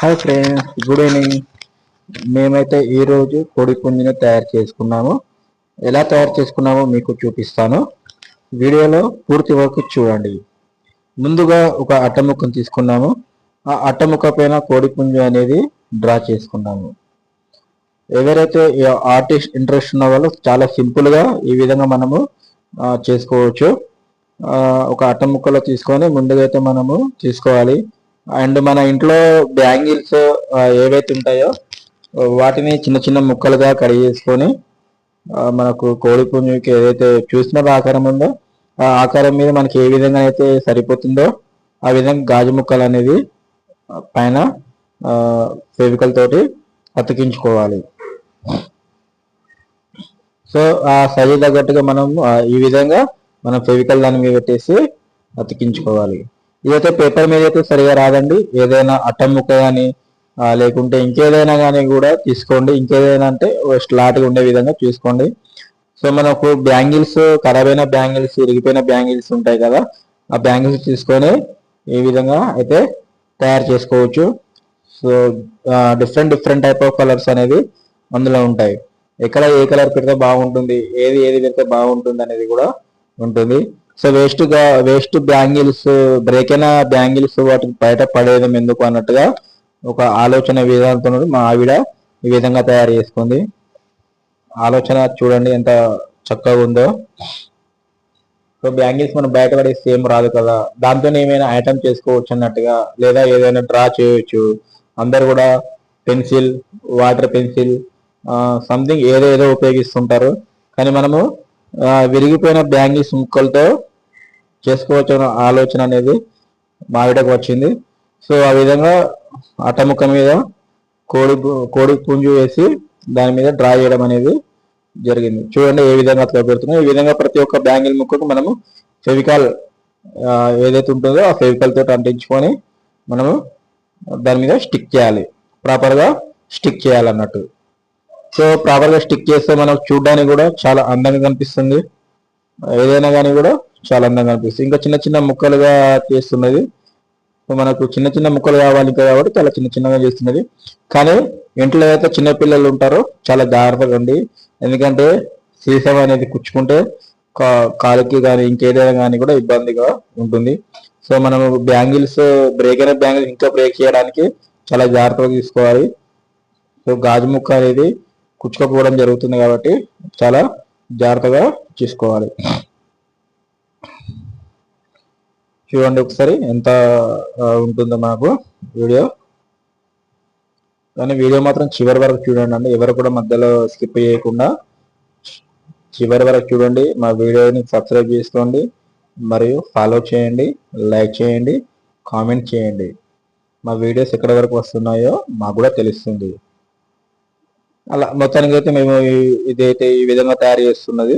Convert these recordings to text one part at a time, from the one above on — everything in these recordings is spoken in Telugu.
Hi friends, good evening. మేమైతే ఈరోజు కోడి పుంజుని తయారు చేసుకున్నాము. ఎలా తయారు చేసుకున్నామో మీకు చూపిస్తాను. వీడియోలో పూర్తి వరకు చూడండి. ముందుగా ఒక అట్టముక్కను తీసుకున్నాము. ఆ అట్టముక్క పైన కోడి పుంజు అనేది డ్రా చేసుకున్నాము. ఎవరైతే ఆర్టిస్ట్ ఇంట్రెస్ట్ ఉన్న వాళ్ళు చాలా సింపుల్గా ఈ విధంగా మనము చేసుకోవచ్చు. ఒక అట్టముక్కలో తీసుకొని ముందుగా అయితే మనము తీసుకోవాలి. అండ్ మన ఇంట్లో బ్యాంగిల్స్ ఏవైతే ఉంటాయో వాటిని చిన్న చిన్న ముక్కలుగా కడిగి చేసుకొని మనకు కోడి పుంజుకి ఏదైతే చూసిన ఆకారం ఉందో ఆ ఆకారం మీద మనకి ఏ విధంగా అయితే సరిపోతుందో ఆ విధంగా గాజు ముక్కలు అనేది పైన ఫెవికల్ తోటి అతికించుకోవాలి. సో ఆ సైజు తగ్గట్టుగా మనం ఈ విధంగా మనం ఫెవికల్ దాని మీద పెట్టేసి అతికించుకోవాలి. ఇదైతే పేపర్ మీద అయితే సరిగా రాదండి. ఏదైనా అట్టం ముక్క కానీ లేకుంటే ఇంకేదైనా కానీ కూడా తీసుకోండి. ఇంకేదైనా అంటే స్లాట్గా ఉండే విధంగా చూసుకోండి. సో మనకు బ్యాంగిల్స్, ఖరాబ్ అయిన బ్యాంగిల్స్, ఇరిగిపోయిన బ్యాంగిల్స్ ఉంటాయి కదా, ఆ బ్యాంగిల్స్ తీసుకొని ఈ విధంగా అయితే తయారు చేసుకోవచ్చు. So different different type of colours అనేది అందులో ఉంటాయి. ఎక్కడ ఏ కలర్ పెడితే బాగుంటుంది, ఏది పెడితే బాగుంటుంది అనేది కూడా ఉంటుంది. సో వేస్ట్ బ్యాంగిల్స్, బ్రేక్ అయిన బ్యాంగిల్స్ వాటికి బయట పడేయడం ఎందుకు అన్నట్టుగా ఒక ఆలోచన విధానంతో మా ఆవిడ ఈ విధంగా తయారు చేసుకుంది. ఆలోచన చూడండి ఎంత చక్కగా ఉందో. సో బ్యాంగిల్స్ మనం బయట పడేస్తే ఏం రాదు కదా, దాంతో ఏమైనా ఐటమ్ చేసుకోవచ్చు అన్నట్టుగా, లేదా ఏదైనా డ్రా చేయొచ్చు. అందరు కూడా పెన్సిల్, వాటర్ పెన్సిల్, సంథింగ్ ఏదో ఉపయోగిస్తుంటారు. కానీ మనము విరిగిపోయిన బ్యాంగిల్స్ ముక్కలతో చేసుకోవచ్చు ఆలోచన అనేది మావిడకు వచ్చింది. సో ఆ విధంగా అట్టముక్క మీద కోడి పుంజు వేసి దాని మీద డ్రా చేయడం అనేది జరిగింది. చూడండి ఏ విధంగా అట్లా పెడుతున్నాం. ఈ విధంగా ప్రతి ఒక్క బ్యాంగిల్ ముక్కకు మనము ఫెవికాల్ ఏదైతే ఉంటుందో ఆ ఫెవికాల్ తోటి అంటించుకొని మనము దాని మీద స్టిక్ చేయాలి. ప్రాపర్గా స్టిక్ చేయాలన్నట్టు. సో ప్రాపర్గా స్టిక్ చేస్తే మనకు చూడడానికి కూడా చాలా అందంగా కనిపిస్తుంది. ఏదైనా కానీ కూడా చాలా అందంగా అనిపిస్తుంది. ఇంకా చిన్న చిన్న ముక్కలుగా చేస్తున్నది. మనకు చిన్న చిన్న ముక్కలు కావాలి కాబట్టి చాలా చిన్న చిన్నగా చేస్తున్నది. కానీ ఇంట్లో అయితే చిన్న పిల్లలు ఉంటారో చాలా జాగ్రత్తగా ఉండి, ఎందుకంటే సీసం అనేది కుచ్చుకుంటే కాలుకి కానీ ఇంకేదైనా కానీ కూడా ఇబ్బందిగా ఉంటుంది. సో మనం బ్యాంగిల్స్, బ్రేక్ అయిన బ్యాంగిల్స్ ఇంకా బ్రేక్ చేయడానికి చాలా జాగ్రత్తగా తీసుకోవాలి. సో గాజు ముక్క అనేది కుచ్చుకోపోవడం జరుగుతుంది కాబట్టి చాలా జాగ్రత్తగా చూసుకోవాలి. చూడండి ఒకసారి ఎంత ఉంటుందో మనకు వీడియో. కానీ వీడియో మాత్రం చివరి వరకు చూడండి అండి, ఎవరు కూడా మధ్యలో స్కిప్ చేయకుండా చివరి వరకు చూడండి. మా వీడియోని సబ్స్క్రైబ్ చేసుకోండి, మరియు ఫాలో చేయండి, లైక్ చేయండి, కామెంట్ చేయండి. మా వీడియోస్ ఎక్కడి వరకు వస్తున్నాయో మాకు కూడా తెలుస్తుంది. అలా మొత్తానికి అయితే మేము ఇదైతే ఈ విధంగా తయారు చేస్తున్నది.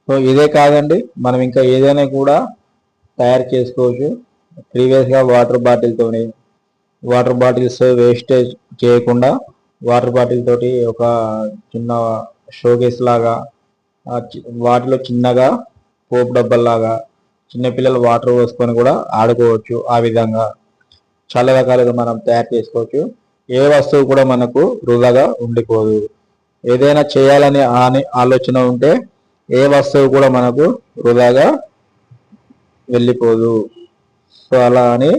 సో ఇదే కాదండి, మనం ఇంకా ఏదైనా కూడా తయారు చేసుకోవచ్చు. ప్రీవియస్గా వాటర్ బాటిల్స్ వేస్టేజ్ చేయకుండా వాటర్ బాటిల్ తోటి ఒక చిన్న షోకేస్ లాగా, వాటిలో చిన్నగా పోపు డబ్బల్లాగా చిన్నపిల్లలు వాటర్ పోసుకొని కూడా ఆడుకోవచ్చు. ఆ విధంగా చాలా రకాలుగా మనం తయారు చేసుకోవచ్చు. ఏ వస్తువు కూడా మనకు వృధాగా ఉండిపోదు. ఏదైనా చేయాలని ఆలోచన ఉంటే ఏ వస్తువు కూడా మనకు వృధాగా వెళ్ళిపోదు. సో అలా అని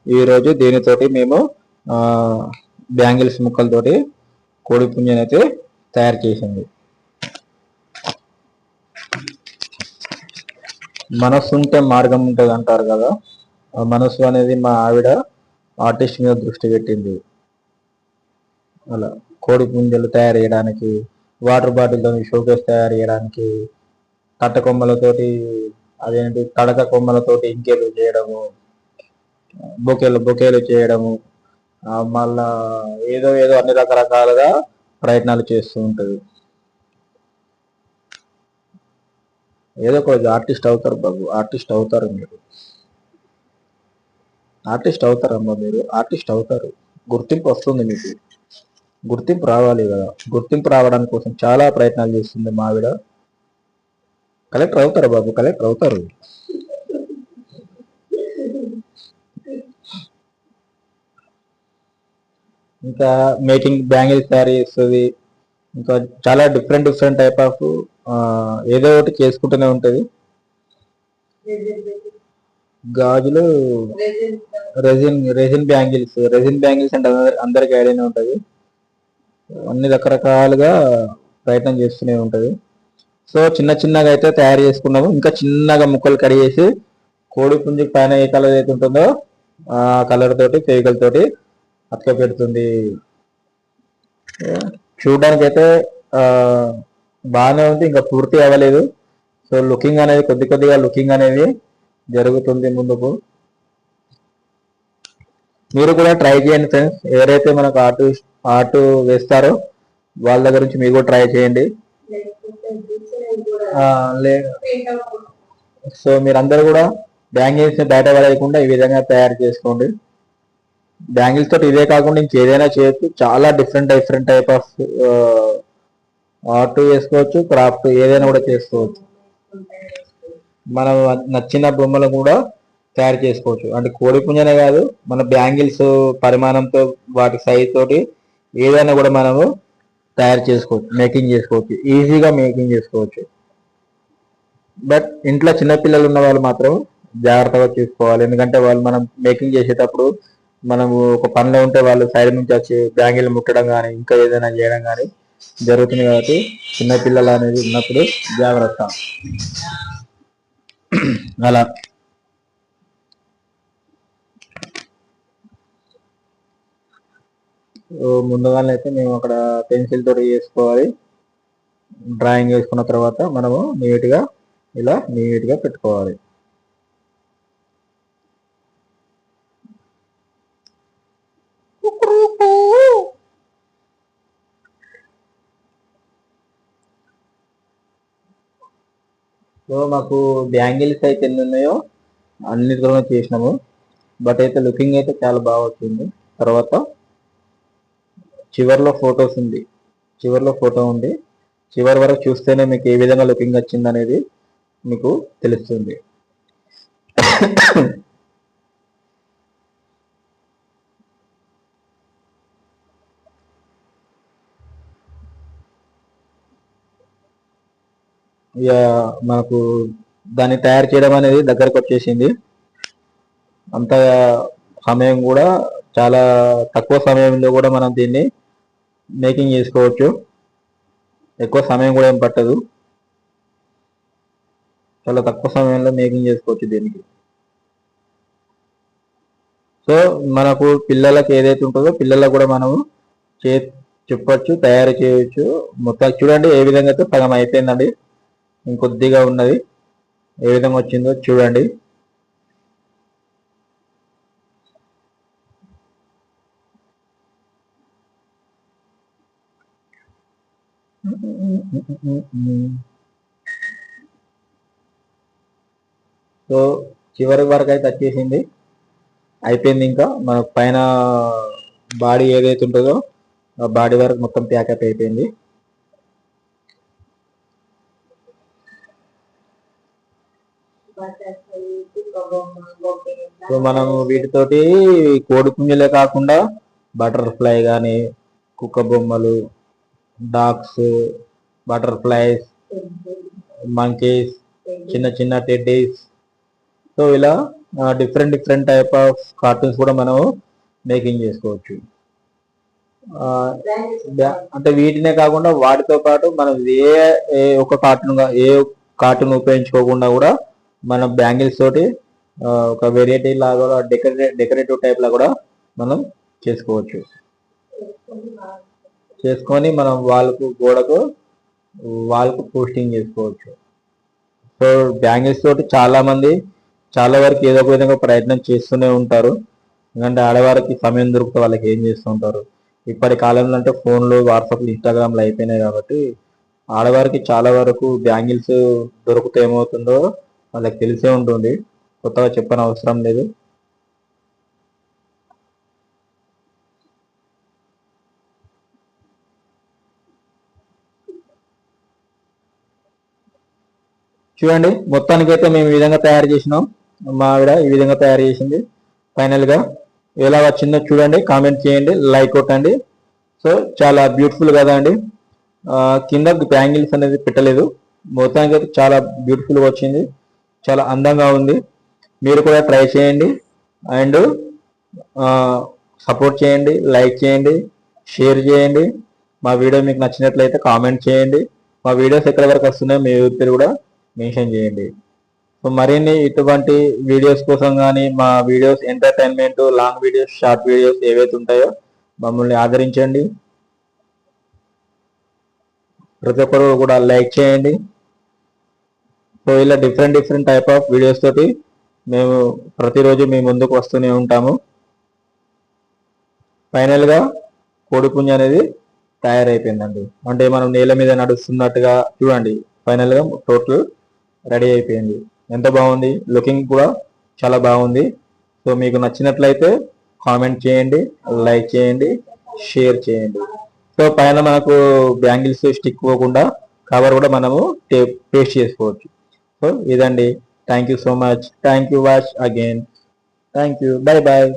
ఈరోజు దీనితోటి మేము బ్యాంగిల్స్ ముక్కలతోటి కోడి పుంజుని అయితే తయారు చేసింది. మనస్సు ఉంటే మార్గం ఉంటుంది అంటారు కదా, ఆ మనస్సు అనేది మా ఆవిడ ఆర్టిస్ట్ మీద దృష్టి పెట్టింది. అలా కోడి పుంజలు తయారు చేయడానికి, వాటర్ బాటిల్తో షోకేస్ తయారు చేయడానికి, కట్ట కొమ్మలతోటి అదేంటి తడక కొమ్మలతోటి ఇంకేలు చేయడము, బొకేలు చేయడము, మళ్ళా ఏదో అన్ని రకరకాలుగా ప్రయత్నాలు చేస్తూ ఉంటుంది. ఏదో ఒక ఆర్టిస్ట్ అవుతారు బాబు, ఆర్టిస్ట్ అవుతారు మీరు, ఆర్టిస్ట్ అవుతారమ్మా మీరు, ఆర్టిస్ట్ అవుతారు. గుర్తింపు వస్తుంది మీకు, గుర్తింపు రావాలి కదా. గుర్తింపు రావడానికి కోసం చాలా ప్రయత్నాలు చేస్తుంది మా ఆవిడ. కలెక్టర్ అవుతారు బాబు, కలెక్టర్ అవుతారు. ఇంకా మేకింగ్ బ్యాంగిల్స్ తయారు చేస్తుంది. ఇంకా చాలా డిఫరెంట్ డిఫరెంట్ టైప్ ఆఫ్ ఏదో ఒకటి చేసుకుంటూనే ఉంటుంది. గాజులు, రెజిన్ బ్యాంగిల్స్ అంటే అందరికి ఐడియానే ఉంటుంది. అన్ని రకరకాలుగా ప్రయత్నం చేస్తూనే ఉంటుంది. సో చిన్న చిన్నగా అయితే తయారు చేసుకున్నాము. ఇంకా చిన్నగా ముక్కలు కడిగేసి కోడి పుంజు పైన ఏ కలర్ అయితే ఉంటుందో ఆ కలర్ తోటి ఫెవికల్ తోటి అతక పెడుతుంది. చూడడానికి అయితే ఆ బాగానే ఉంది, ఇంకా పూర్తి అవ్వలేదు. సో లుకింగ్ అనేది కొద్ది కొద్దిగా లుకింగ్ అనేది జరుగుతుంది ముందుకు. మీరు కూడా ట్రై చేయండి ఫ్రెండ్స్. ఎవరైతే మనకు ఆర్ట్ వేస్తారో వాళ్ళ దగ్గర నుంచి మీరు కూడా ట్రై చేయండి. సో మీరందరూ కూడా బ్యాంగిల్స్ బయట పడేయకుండా ఈ విధంగా తయారు చేసుకోండి. బ్యాంగిల్స్ తోటి ఇదే కాకుండా ఇంకేదైనా చేయొచ్చు. చాలా different different type of art చేసుకోవచ్చు, క్రాఫ్ట్ ఏదైనా కూడా చేసుకోవచ్చు. మనం నచ్చిన బొమ్మలు కూడా తయారు చేసుకోవచ్చు. అంటే కోడి పుంజనే కాదు, మన బ్యాంగిల్స్ పరిమాణంతో వాటి సైజ్ తోటి ఏదైనా కూడా మనము తయారు చేసుకోవచ్చు, మేకింగ్ చేసుకోవచ్చు, ఈజీగా మేకింగ్ చేసుకోవచ్చు. బట్ ఇంట్లో చిన్నపిల్లలు ఉన్న వాళ్ళు మాత్రం జాగ్రత్తగా చూసుకోవాలి. ఎందుకంటే వాళ్ళు మనం మేకింగ్ చేసేటప్పుడు మనము ఒక పనిలో ఉంటే వాళ్ళు సైడ్ నుంచి వచ్చి బ్యాంగిల్ ముట్టడం కానీ ఇంకా ఏదైనా చేయడం కానీ జరుగుతుంది. కాబట్టి చిన్నపిల్లలు అనేది ఉన్నప్పుడు జాగ్రత్త. అలా ముందుగానే అయితే మేము అక్కడ పెన్సిల్ తోటి చేసుకోవాలి. డ్రాయింగ్ వేసుకున్న తర్వాత మనము నీట్గా ఇలా నీట్గా పెట్టుకోవాలి. సో మాకు బ్యాంగిల్స్ అయితే ఎన్ని ఉన్నాయో అన్నిటిలో చేసినాము. బట్ అయితే లుకింగ్ అయితే చాలా బాగా వచ్చింది. తర్వాత చివర్లో ఫొటోస్ ఉంది, చివర్లో ఫోటో ఉంది. చివరి వరకు చూస్తేనే మీకు ఏ విధంగా లుకింగ్ వచ్చింది అనేది మీకు తెలుస్తుంది. ఇక మనకు దాన్ని తయారు చేయడం అనేది దగ్గరకు వచ్చేసింది. అంత సమయం కూడా చాలా తక్కువ సమయంలో కూడా మనం దీన్ని మేకింగ్ చేసుకోవచ్చు. ఎక్కువ సమయం కూడా ఏం పట్టదు, చాలా తక్కువ సమయంలో మేకింగ్ చేసుకోవచ్చు దీనికి. సో మనకు పిల్లలకి ఏదైతే ఉంటుందో పిల్లలకు కూడా మనము చే చెప్పచ్చు, తయారు చేయవచ్చు. మొత్తం చూడండి ఏ విధంగా అయితే సగం అయిపోయిందండి, ఇంకొద్దిగా ఉన్నది. ఏ విధంగా వచ్చిందో చూడండి. సో చివరి వరకు అయితే వచ్చేసింది, అయిపోయింది. ఇంకా మన పైన బాడీ ఏదైతే ఉంటుందో ఆ బాడీ వరకు మొత్తం ప్యాకప్ అయిపోయింది. సో మనం వీటితోటి కోడి పుంజులే కాకుండా బటర్ఫ్లై కానీ, కుక్క బొమ్మలు, డాగ్స్, బటర్ఫ్లైస్, మంకీస్, చిన్న చిన్న టెడ్డీస్, సో ఇలా different different type of cartoons కూడా మనం మేకింగ్ చేసుకోవచ్చు. అంటే వీటినే కాకుండా వాటితో పాటు మనం ఏ ఒక కార్టూన్ ఉపయోగించుకోకుండా కూడా మనం బ్యాంగిల్స్ తోటి ఒక వెరైటీ లాగా డెకరేటివ్ టైప్ లా కూడా మనం చేసుకోవచ్చు. చేసుకొని మనం గోడకు వాళ్ళకు పోస్టింగ్ చేసుకోవచ్చు. సో బ్యాంగిల్స్ తోటి చాలా మంది చాలా వరకు ఏదో ఒక విధంగా ప్రయత్నం చేస్తూనే ఉంటారు. ఎందుకంటే ఆడవారికి సమయం దొరికితే వాళ్ళకి ఏం చేస్తూ ఉంటారు. ఇప్పటి కాలంలో అంటే ఫోన్లు, వాట్సాప్లు, ఇన్స్టాగ్రామ్లు అయిపోయినాయి కాబట్టి ఆడవారికి చాలా వరకు బ్యాంగిల్స్ దొరికితే ఏమవుతుందో వాళ్ళకి తెలిసే ఉంటుంది, కొత్తగా చెప్పని అవసరం లేదు. చూడండి, మొత్తానికైతే మేము ఈ విధంగా తయారు చేసినాం. మా ఆవిడ ఈ విధంగా తయారు చేసింది. ఫైనల్గా ఎలా వచ్చిందో చూడండి, కామెంట్ చేయండి, లైక్ కొట్టండి. సో చాలా బ్యూటిఫుల్ కదా అండి. కింద బ్యాంగిల్స్ అనేది పెట్టలేదు. మొత్తానికి అయితే చాలా బ్యూటిఫుల్గా వచ్చింది, చాలా అందంగా ఉంది. మీరు కూడా ట్రై చేయండి అండ్ సపోర్ట్ చేయండి, లైక్ చేయండి, షేర్ చేయండి. మా వీడియో మీకు నచ్చినట్లయితే కామెంట్ చేయండి. మా వీడియోస్ ఎక్కడి వరకు వస్తున్నాయో మీ పేరు కూడా మెన్షన్ చేయండి. సో మరిన్ని ఇటువంటి వీడియోస్ కోసం కానీ, మా videos entertainment, long videos, short videos ఏవైతే ఉంటాయో మమ్మల్ని ఆదరించండి. ప్రతి ఒక్కరు కూడా లైక్ చేయండి. సో ఇలా డిఫరెంట్ టైప్ ఆఫ్ వీడియోస్ తోటి మేము ప్రతిరోజు మీ ముందుకు వస్తూనే ఉంటాము. ఫైనల్గా కోడిపుంజ అనేది తయారైపోయిందండి. అంటే మనం నేల మీద నడుస్తున్నట్టుగా చూడండి. ఫైనల్గా టోటల్ రెడీ అయిపోయింది. ఎంత బాగుంది, లుకింగ్ కూడా చాలా బాగుంది. సో మీకు నచ్చినట్లయితే కామెంట్ చేయండి, లైక్ చేయండి, షేర్ చేయండి. సో పైన మనకు బ్యాంగిల్స్ స్టిక్ పోకుండా కవర్ కూడా మనము పేస్ట్ చేసుకోవచ్చు. సో ఇదండి. Thank you so much. Thank you. Watch again. Thank you. Bye bye.